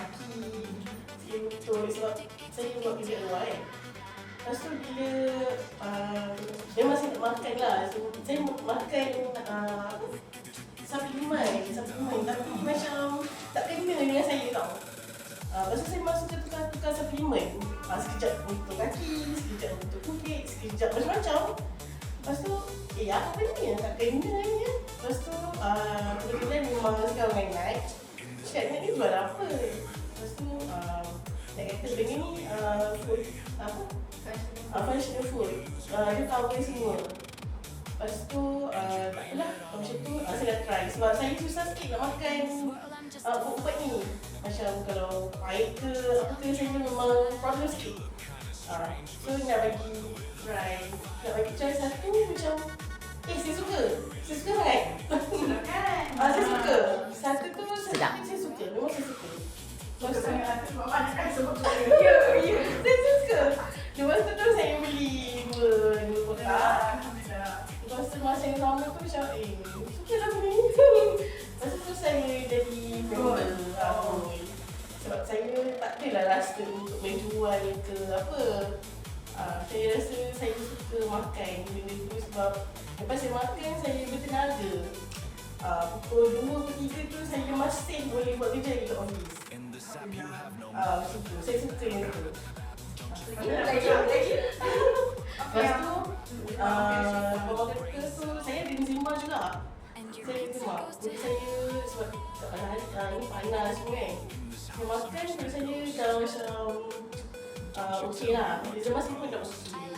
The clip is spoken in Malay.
kaki, sikit lutut sebab saya buat kerja luar kan. Lepas tu bila memang saya nak makan lah. Saya makan suplemen tapi macam tak kena dengan saya tau. Lepas tu saya masuk ke tukar suplemen. Sekejap untuk kaki, sekejap untuk kulit, sekejap macam-macam. Lepas tu, apa benda yang tak kena ni? Lepas tu, kebetulan memang sekarang naik. Cakap ni buat apa? Lepas tu, nak kata benda ni food, functional food. Dia cover semua. Lepas tu, tak apalah, macam tu saya dah try. Sebab saya susah sikit nak makan ubat ni. Macam kalau pahit ke, apa ke, saya memang problem sikit. So nak bagi try satu macam saya suka sangat. Saya suka. Satu tu saya suka, memang saya suka. Lepas tu sebab banyak kan sebab ya. Saya suka. Lepas tu saya beli dua kotak. Lepas tu masa yang sama tu macam suka lah benda ni. Lepas tu saya jadi member. Sebab saya tak adalah rasa untuk menjual ke apa. Saya rasa saya suka makan benda tu sebab lepas saya makan saya bertenaga. Pukul 2 ke 3 tu saya masih boleh buat kerja di office. Macam tu, saya suka yang tu. Lepas tu, bawa kereta tu saya ada enzima juga. Saya enzima. Jadi saya sebab ini panas semua kan. Saya makan, saya dah macam okey lah. Dia masih pun dah okey.